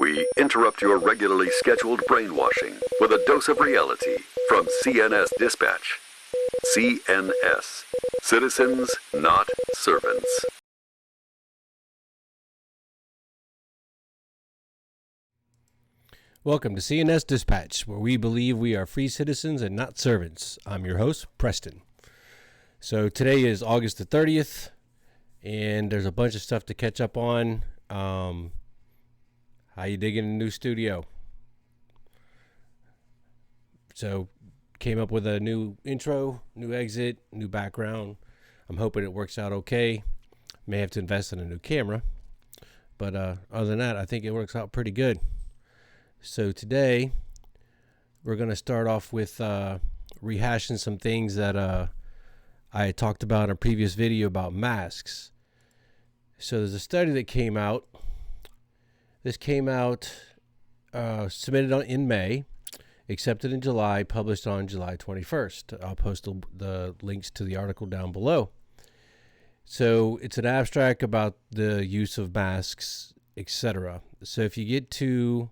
We interrupt your regularly scheduled brainwashing with a dose of reality from CNS Dispatch. CNS. Citizens, not servants. Welcome to CNS Dispatch, where we believe we are free citizens and not servants. I'm your host, Preston. So today is August the 30th, and there's a bunch of stuff to catch up on. How you digging a new studio? So came up with a new intro, new exit, new background. I'm hoping it works out okay. May have to invest in a new camera. But other than that, I think it works out pretty good. So today, we're going to start off with rehashing some things that I had talked about in a previous video about masks. So there's a study that came out. This came out, submitted in May, accepted in July, published on July 21st. I'll post the links to the article down below. So it's an abstract about the use of masks, etc. So if you get to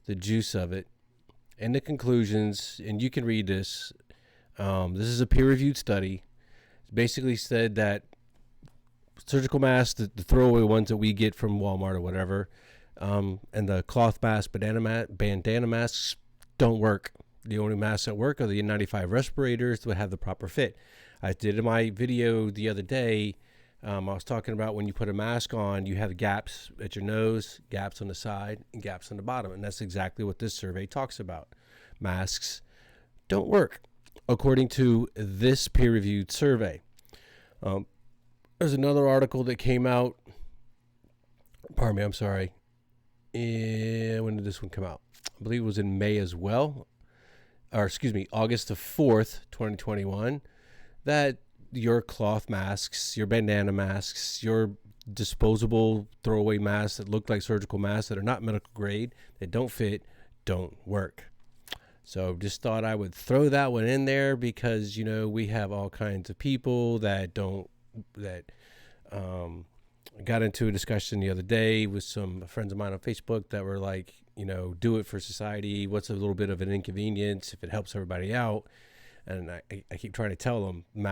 the juice of it and the conclusions, and you can read this, this is a peer-reviewed study. It basically said that surgical masks, the throwaway ones that we get from Walmart or whatever, and the cloth mask, bandana masks don't work. The only masks that work are the N95 respirators that have the proper fit. I did in my video the other day, I was talking about when you put a mask on, you have gaps at your nose, gaps on the side, and gaps on the bottom. And that's exactly what this survey talks about. Masks don't work, according to this peer-reviewed survey. There's another article that came out. Pardon me, I'm sorry. When did this one come out? I believe it was in May as well. August the 4th, 2021. That your cloth masks, your bandana masks, your disposable throwaway masks that look like surgical masks that are not medical grade, that don't fit, don't work. So just thought I would throw that one in there because, you know, we have all kinds of people that got into a discussion the other day with some friends of mine on Facebook that were like, you know, do it for society. What's a little bit of an inconvenience if it helps everybody out? And I keep trying to tell them the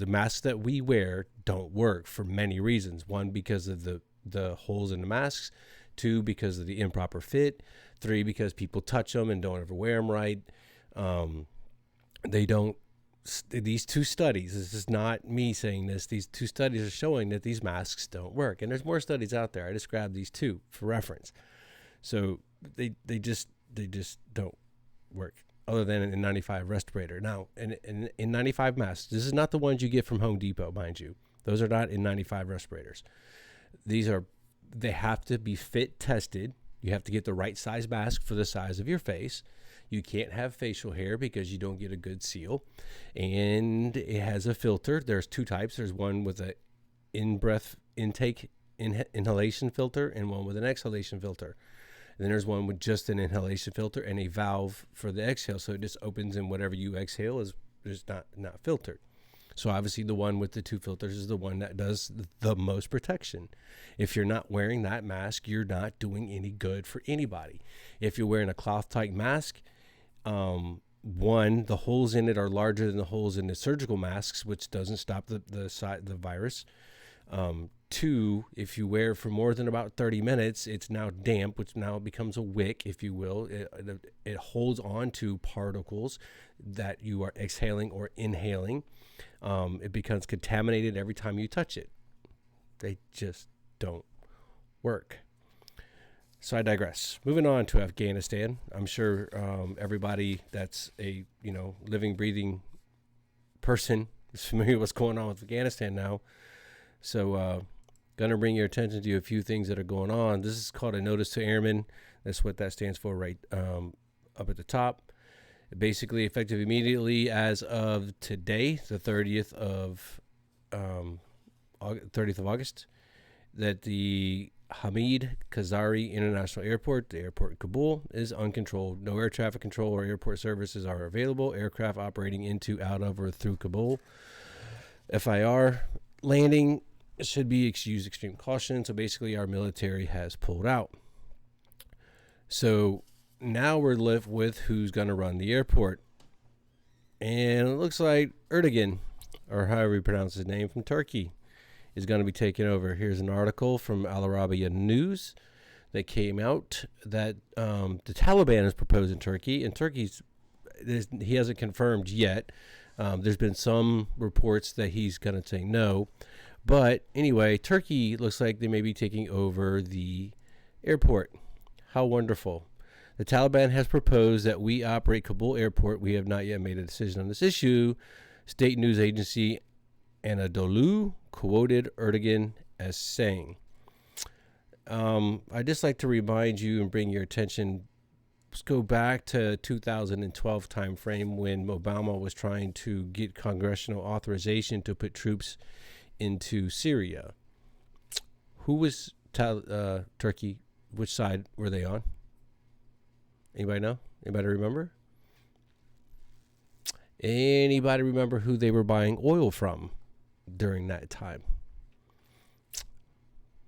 masks that we wear don't work for many reasons. One, because of the holes in the masks. Two, because of the improper fit. Three, because people touch them and don't ever wear them right. These two studies, this is not me saying this, these two studies are showing that these masks don't work. And there's more studies out there. I just grabbed these two for reference. So they just don't work, other than an N95 respirator. Now, in N95 masks, this is not the ones you get from Home Depot, mind you. Those are not N95 respirators. They have to be fit tested. You have to get the right size mask for the size of your face. You can't have facial hair because you don't get a good seal. And it has a filter. There's two types. There's one with an in-breath intake inhalation filter and one with an exhalation filter. And then there's one with just an inhalation filter and a valve for the exhale. So it just opens and whatever you exhale is just not filtered. So obviously the one with the two filters is the one that does the most protection. If you're not wearing that mask, you're not doing any good for anybody. If you're wearing a cloth-type mask, one, the holes in it are larger than the holes in the surgical masks, which doesn't stop the virus. Two, if you wear it for more than about 30 minutes, it's now damp, which now becomes a wick, if you will. It holds on to particles that you are exhaling or inhaling. It becomes contaminated every time you touch it. They just don't work. So I digress. Moving on to Afghanistan. I'm sure everybody that's a living, breathing person is familiar with what's going on with Afghanistan now. So going to bring your attention to a few things that are going on. This is called a notice to airmen. That's what that stands for right up at the top. Basically effective immediately as of today, the 30th of August, that the Hamid Karzai International Airport, the airport in Kabul, is uncontrolled. No air traffic control or airport services are available. Aircraft operating into, out of, or through Kabul. FIR, landing should be use extreme caution. So basically our military has pulled out. So now we're left with who's going to run the airport. And it looks like Erdogan, or however you pronounce his name, from Turkey, is going to be taking over. Here's an article from Al Arabiya News that came out that the Taliban is proposing Turkey, and he hasn't confirmed yet. There's been some reports that he's going to say no. But anyway, Turkey looks like they may be taking over the airport. How wonderful. The Taliban has proposed that we operate Kabul airport. We have not yet made a decision on this issue. State news agency Anadolu quoted Erdogan as saying, I'd just like to remind you and bring your attention, let's go back to 2012 timeframe when Obama was trying to get congressional authorization to put troops into Syria. Who was Turkey? Which side were they on? Anybody know? Anybody remember? Anybody remember who they were buying oil from during that time?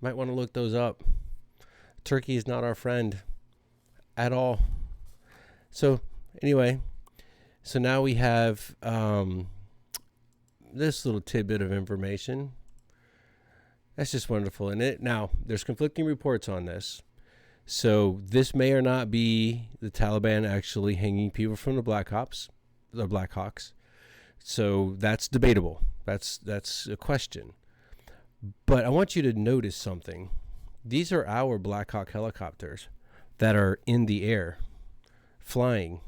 Might want to look those up. Turkey is not our friend at all. So anyway, so now we have this little tidbit of information. That's just wonderful. And now there's conflicting reports on this. So this may or not be the Taliban actually hanging people from the Blackhawks. So that's debatable. That's a question. But I want you to notice something. These are our Black Hawk helicopters that are in the air, flying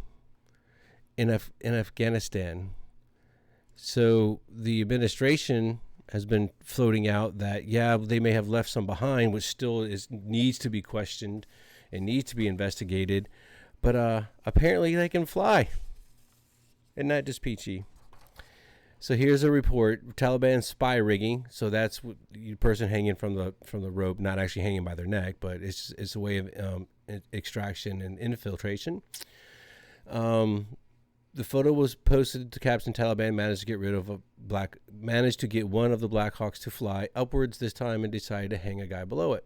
in Afghanistan. So the administration has been floating out that, yeah, they may have left some behind, which still needs to be questioned and needs to be investigated. But apparently they can fly. And not just peachy. So here's a report: Taliban spy rigging. So that's the person hanging from the rope, not actually hanging by their neck, but it's a way of extraction and infiltration. The photo was posted to caption: Taliban managed to get one of the Black Hawks to fly upwards this time and decided to hang a guy below it.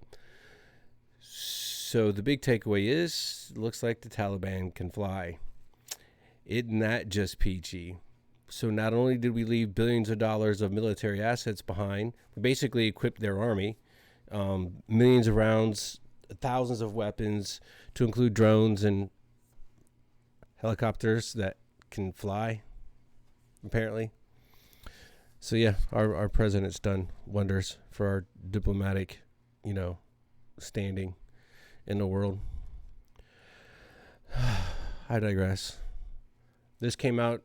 So the big takeaway is, looks like the Taliban can fly. Isn't that just peachy? So not only did we leave billions of dollars of military assets behind, we basically equipped their army, millions of rounds, thousands of weapons, to include drones and helicopters that can fly, apparently. So yeah, our president's done wonders for our diplomatic, standing in the world. I digress. This came out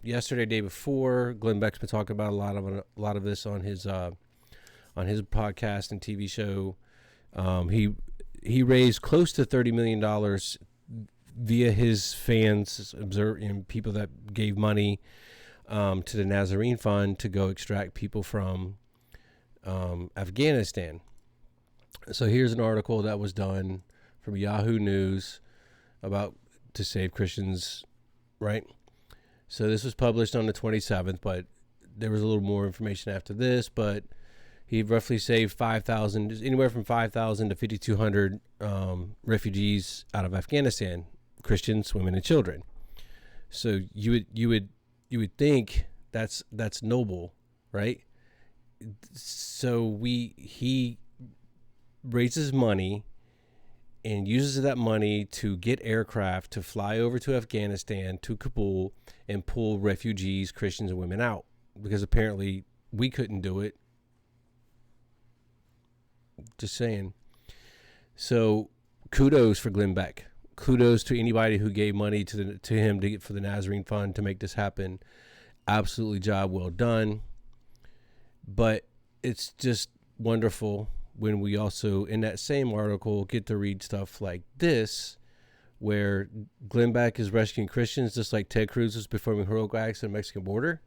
yesterday, day before. Glenn Beck's been talking about a lot of this on his podcast and TV show. He raised close to $30 million via his fans, people that gave money to the Nazarene Fund to go extract people from Afghanistan. So here's an article that was done from Yahoo News about to save Christians. Right. So this was published on the 27th, but there was a little more information after this. But he roughly saved 5,000, anywhere from 5,000 to 5,200 refugees out of Afghanistan, Christians, women, and children. So you would think that's noble, right? So he raises money and uses that money to get aircraft to fly over to Afghanistan, to Kabul, and pull refugees, Christians, and women out. Because apparently we couldn't do it. Just saying. So kudos for Glenn Beck. Kudos to anybody who gave money to him for the Nazarene Fund to make this happen. Absolutely job well done. But it's just wonderful when we also, in that same article, get to read stuff like this, where Glenn Beck is rescuing Christians just like Ted Cruz was performing heroic acts at the Mexican border.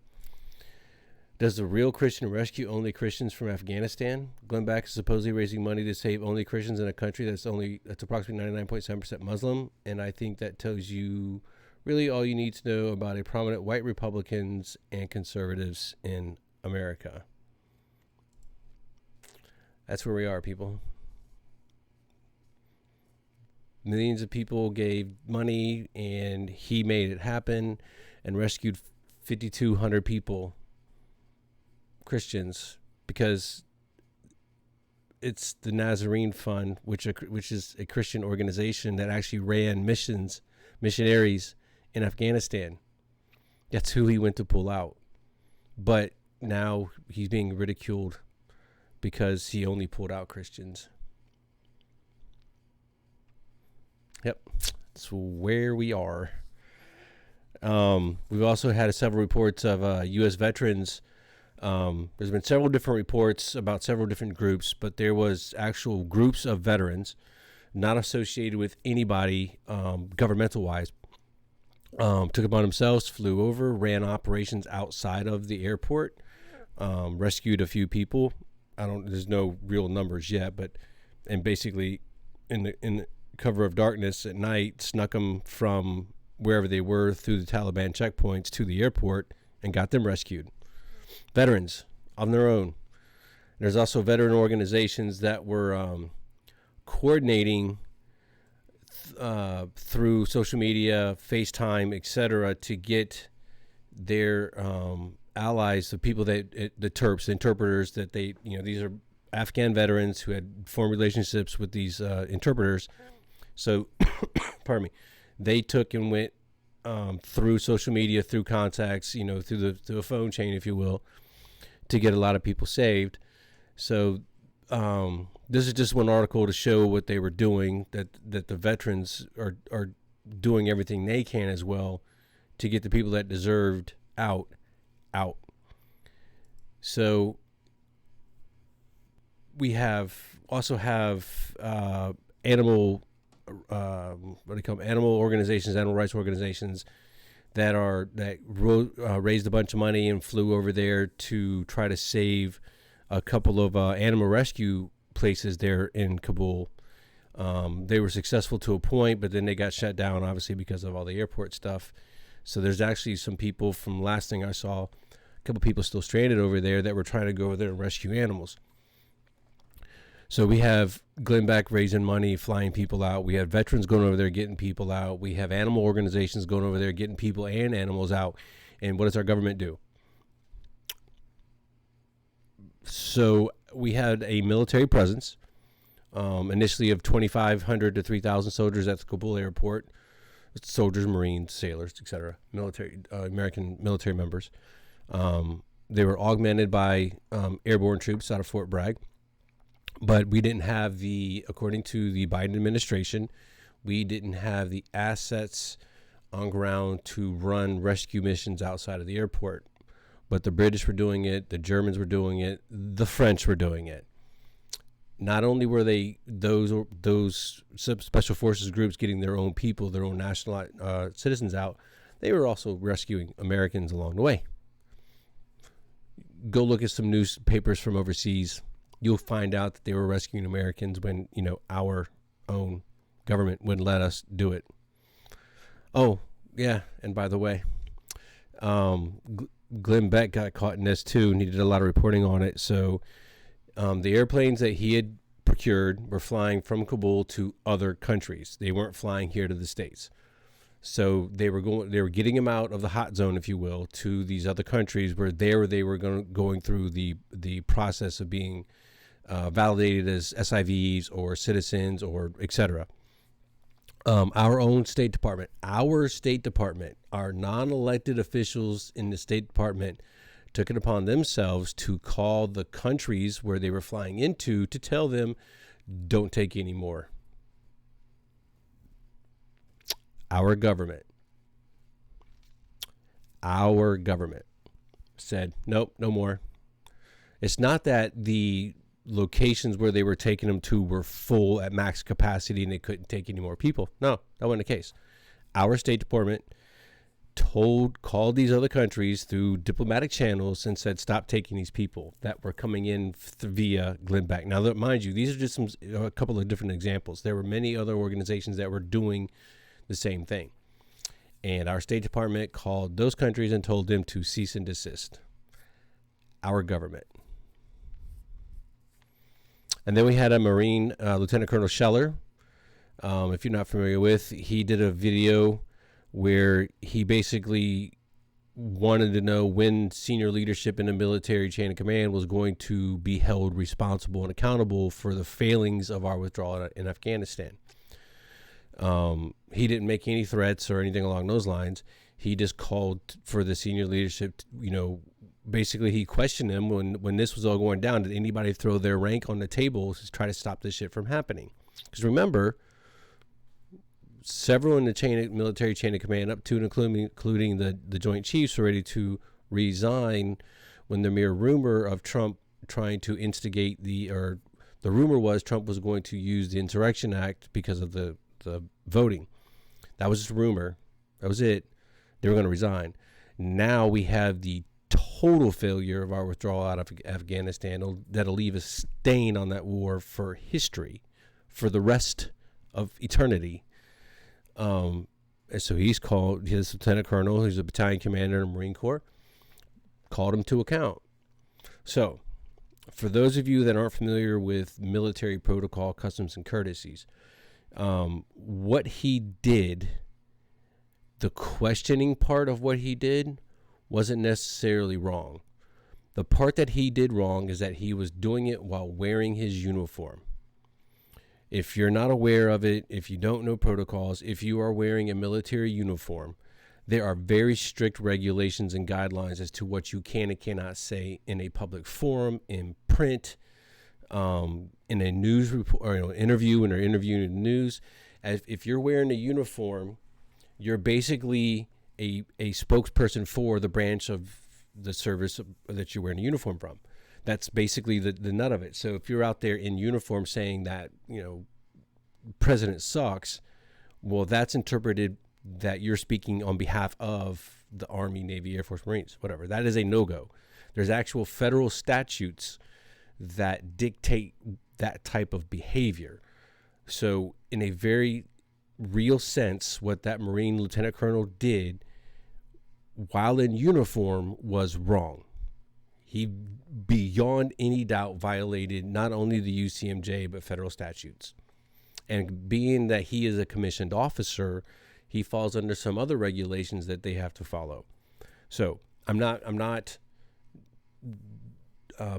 Does the real Christian rescue only Christians from Afghanistan? Glenn Beck is supposedly raising money to save only Christians in a country that's approximately 99.7% Muslim, and I think that tells you really all you need to know about a prominent white Republicans and conservatives in America. That's where we are, people. millions of people gave money, and he made it happen and rescued 5,200 people, Christians, because it's the Nazarene Fund, which is a Christian organization that actually ran missionaries in Afghanistan. That's who he went to pull out. But now he's being ridiculed because he only pulled out Christians. Yep, that's where we are. We've also had several reports of U.S. veterans. There's been several different reports about several different groups, but there was actual groups of veterans not associated with anybody governmental-wise. Took it upon themselves, flew over, ran operations outside of the airport, rescued a few people. There's no real numbers yet, and basically in the cover of darkness at night, snuck them from wherever they were through the Taliban checkpoints to the airport and got them rescued. Veterans on their own. There's also veteran organizations that were coordinating through social media, FaceTime, etc., to get their allies, the people the Terps, the interpreters, that these are Afghan veterans who had formed relationships with these interpreters. So, pardon me, they took and went through social media, through contacts, through a phone chain, if you will, to get a lot of people saved. So this is just one article to show what they were doing, that the veterans are doing everything they can as well to get the people that deserved out. So we also have animal organizations, animal rights organizations that raised a bunch of money and flew over there to try to save a couple of animal rescue places there in Kabul. They were successful to a point, but then they got shut down, obviously, because of all the airport stuff. So there's actually some people, from last thing I saw, a couple people still stranded over there that were trying to go over there and rescue animals. So we have Glenn Beck raising money, flying people out. We have veterans going over there getting people out. We have animal organizations going over there getting people and animals out. And what does our government do? So we had a military presence, initially of 2,500 to 3,000 soldiers at the Kabul airport. Soldiers, Marines, sailors, etc. Military, American military members. They were augmented by airborne troops out of Fort Bragg. But we didn't have according to the Biden administration, we didn't have the assets on ground to run rescue missions outside of the airport. But the British were doing it, the Germans were doing it, the French were doing it. Not only were they those special forces groups getting their own people, their own national citizens out, they were also rescuing Americans along the way. Go look at some newspapers from overseas. You'll find out that they were rescuing Americans when, our own government wouldn't let us do it. Oh, yeah, and by the way, Glenn Beck got caught in this too, and he did a lot of reporting on it. So the airplanes that he had procured were flying from Kabul to other countries. They weren't flying here to the States. So they were getting them out of the hot zone, if you will, to these other countries where they were going through the process of being validated as SIVs or citizens or etc. Our own State Department, our non-elected officials in the State Department took it upon themselves to call the countries where they were flying into to tell them, don't take any more. Our government said, nope, no more. It's not that the locations where they were taking them to were full at max capacity and they couldn't take any more people. No, that wasn't the case. Our State Department called these other countries through diplomatic channels and said, stop taking these people that were coming in via Glenn Beck. Now, mind you, these are just a couple of different examples. There were many other organizations that were doing the same thing. And our State Department called those countries and told them to cease and desist. Our government. And then we had a Marine, Lieutenant Colonel Scheller, If you're not familiar with, he did a video where he basically wanted to know when senior leadership in the military chain of command was going to be held responsible and accountable for the failings of our withdrawal in Afghanistan. He didn't make any threats or anything along those lines. He just called for the senior leadership, basically he questioned them when this was all going down. Did anybody throw their rank on the table to try to stop this shit from happening? Because remember, several in the military chain of command, up to and including the Joint Chiefs, were ready to resign when the mere rumor of Trump trying to instigate the rumor was Trump was going to use the Insurrection Act because of the voting. That was just a rumor. That was it. They were going to resign. Now we have the total failure of our withdrawal out of Afghanistan that'll leave a stain on that war for history, for the rest of eternity. And so he's called his lieutenant colonel, who's a battalion commander in the Marine Corps, called him to account. So for those of you that aren't familiar with military protocol, customs, and courtesies, what he did, the questioning part of what he did wasn't necessarily wrong. The part that he did wrong is that he was doing it while wearing his uniform. If you're not aware of it, if you don't know protocols, if you are wearing a military uniform, there are very strict regulations and guidelines as to what you can and cannot say in a public forum, in print, in a news report, or interview, when they're interviewing in the news. If you're wearing a uniform, you're basically a spokesperson for the branch of the service that you're wearing a uniform from. That's basically the nut of it. So if you're out there in uniform saying that, president sucks, well, that's interpreted that you're speaking on behalf of the Army, Navy, Air Force, Marines, whatever. That is a no-go. There's actual federal statutes that dictate that type of behavior. So in a very real sense, what that Marine Lieutenant Colonel did while in uniform was wrong. He, beyond any doubt, violated not only the UCMJ, but federal statutes. And being that he is a commissioned officer, he falls under some other regulations that they have to follow. So I'm not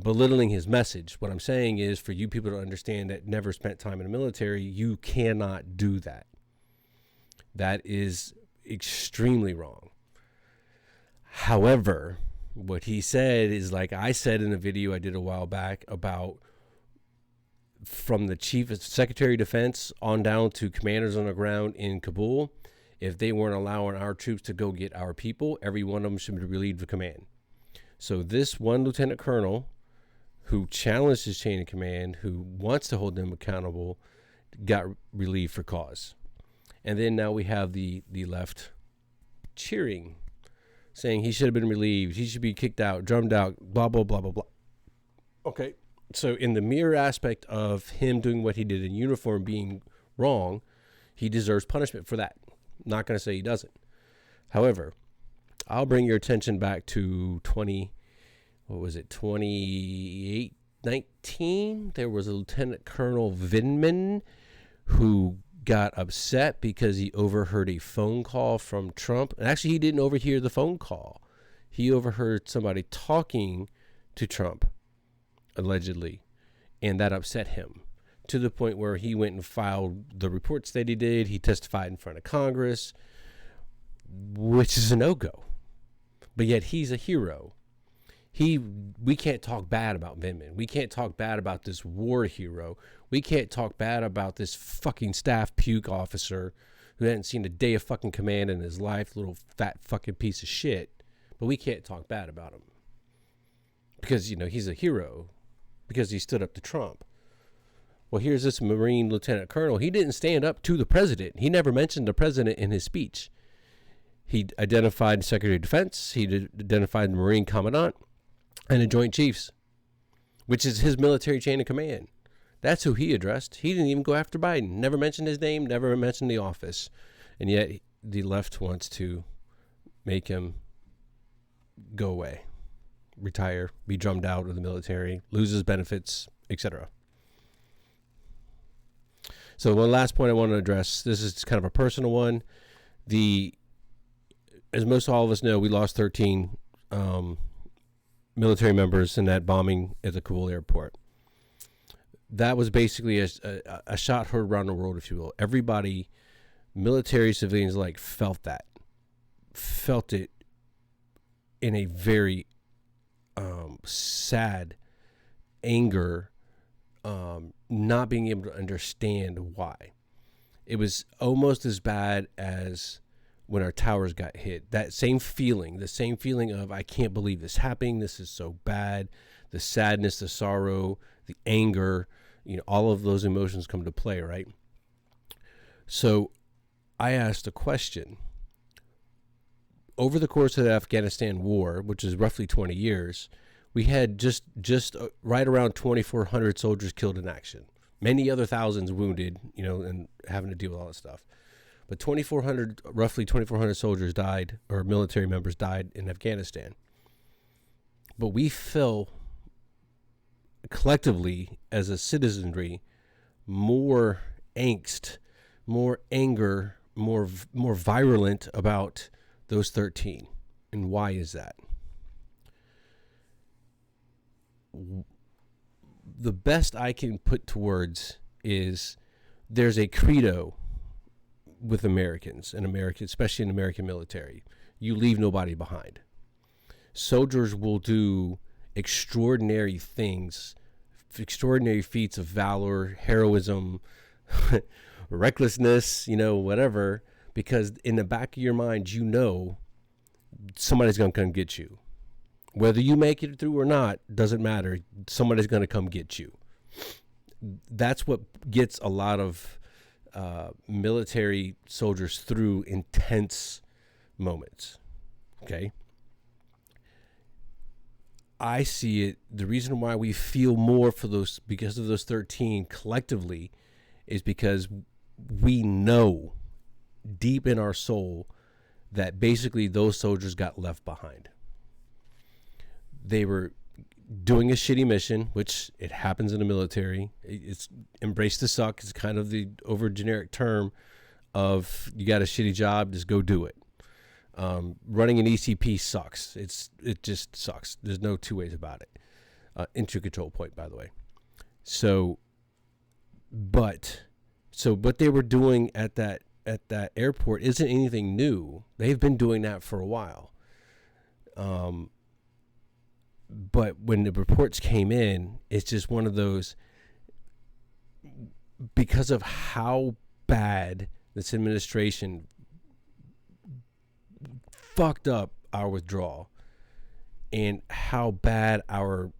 belittling his message. What I'm saying is, for you people to understand that never spent time in the military, you cannot do that. That is extremely wrong. However, what he said is, like I said in a video I did a while back, about from the chief secretary of defense on down to commanders on the ground in Kabul, if they weren't allowing our troops to go get our people, every one of them should be relieved of command. So this one lieutenant colonel who challenged his chain of command, who wants to hold them accountable, got relieved for cause. And then now we have the left cheering, saying he should have been relieved, he should be kicked out, drummed out, blah, blah, blah, blah, blah. Okay, so in the mere aspect of him doing what he did in uniform being wrong, he deserves punishment for that. Not going to say he doesn't. However, I'll bring your attention back to 2019? There was a Lieutenant Colonel Vindman who got upset because he overheard a phone call from Trump. And actually, he didn't overhear the phone call. He overheard somebody talking to Trump, allegedly, and that upset him to the point where he went and filed the reports that he did. He testified in front of Congress, which is a no-go. But yet he's a hero. We can't talk bad about Vindman. We can't talk bad about this war hero. We can't talk bad about this fucking staff puke officer who hadn't seen a day of fucking command in his life, little fat fucking piece of shit. But we can't talk bad about him because, he's a hero because he stood up to Trump. Well, here's this Marine Lieutenant Colonel. He didn't stand up to the president. He never mentioned the president in his speech. He identified Secretary of Defense. He identified the Marine Commandant and the Joint Chiefs, which is his military chain of command. That's who he addressed. He didn't even go after Biden. Never mentioned his name, never mentioned the office. And yet the left wants to make him go away, retire, be drummed out of the military, lose his benefits, etc. So one last point I want to address. This is kind of a personal one. As most all of us know, we lost 13 military members in that bombing at the Kabul airport. That was basically a shot heard around the world, if you will. Everybody, military, civilians alike, felt it in a very sad anger, not being able to understand why. It was almost as bad as when our towers got hit. That same feeling, the same feeling of, I can't believe this happening. This is so bad. The sadness, the sorrow, the anger, all of those emotions come to play, right? So I asked a question. Over the course of the Afghanistan war, which is roughly 20 years, we had just right around 2,400 soldiers killed in action. Many other thousands wounded, and having to deal with all that stuff. But roughly 2,400 soldiers died, or military members died in Afghanistan. But we feel collectively as a citizenry more angst, more anger, more virulent about those 13. And why is that? The best I can put to words is there's a credo with Americans, especially in the American military. You leave nobody behind. Soldiers will do extraordinary things, extraordinary feats of valor, heroism, recklessness, whatever, because in the back of your mind, somebody's going to come get you. Whether you make it through or not, doesn't matter. Somebody's going to come get you. That's what gets a lot of military soldiers through intense moments. Okay. I see it. The reason why we feel more for those, because of those 13 collectively, is because we know deep in our soul that basically those soldiers got left behind. They were doing a shitty mission, which it happens in the military. It's embrace the suck. It's kind of the over generic term of, you got a shitty job, just go do it. Running an ECP sucks. It just sucks. There's no two ways about it. Entry control point, by the way. So what they were doing at that airport isn't anything new. They've been doing that for a while. But when the reports came in, it's just one of those, because of how bad this administration fucked up our withdrawal and how bad our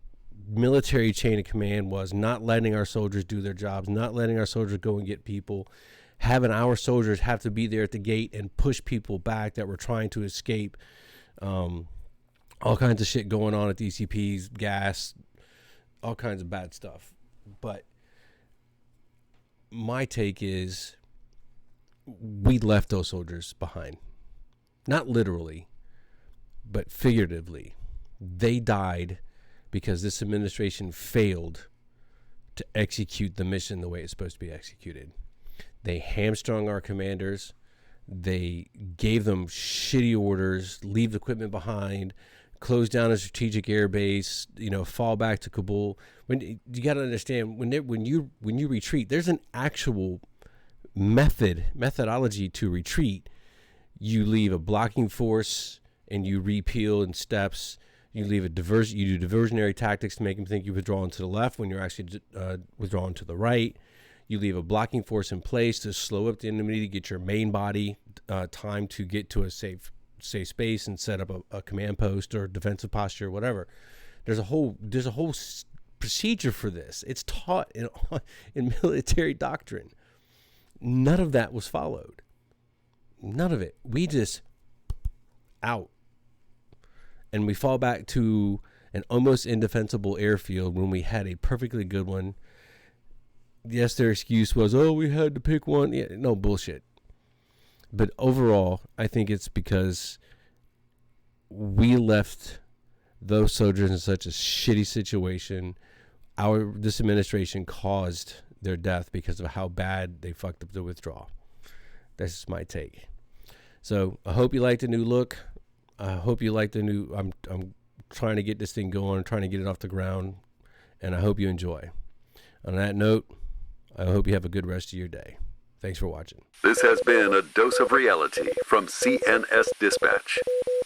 military chain of command was, not letting our soldiers do their jobs, not letting our soldiers go and get people, having our soldiers have to be there at the gate and push people back that were trying to escape. All kinds of shit going on at the ECPs, gas, all kinds of bad stuff. But my take is we left those soldiers behind. Not literally, but figuratively. They died because this administration failed to execute the mission the way it's supposed to be executed. They hamstrung our commanders. They gave them shitty orders, leave the equipment behind, close down a strategic air base, fall back to Kabul. When you got to understand, when you retreat, there's an actual methodology to retreat. You leave a blocking force and you repeel in steps. You leave you do diversionary tactics to make them think you're withdrawing to the left when you're actually withdrawing to the right. You leave a blocking force in place to slow up the enemy to get your main body time to get to a safe space and set up a command post or defensive posture or whatever. There's a whole procedure for this. It's taught in military doctrine. None of that was followed. None of it. We just out. And we fall back to an almost indefensible airfield when we had a perfectly good one. Yes, their excuse was, we had to pick one. Yeah, no bullshit. But overall, I think it's because we left those soldiers in such a shitty situation. This administration caused their death because of how bad they fucked up the withdrawal. That's just my take. So I hope you like the new look. I hope you like the new. I'm trying to get this thing going, trying to get it off the ground, and I hope you enjoy. On that note, I hope you have a good rest of your day. Thanks for watching. This has been a dose of reality from CNS Dispatch.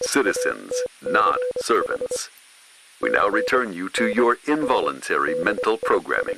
Citizens, not servants. We now return you to your involuntary mental programming.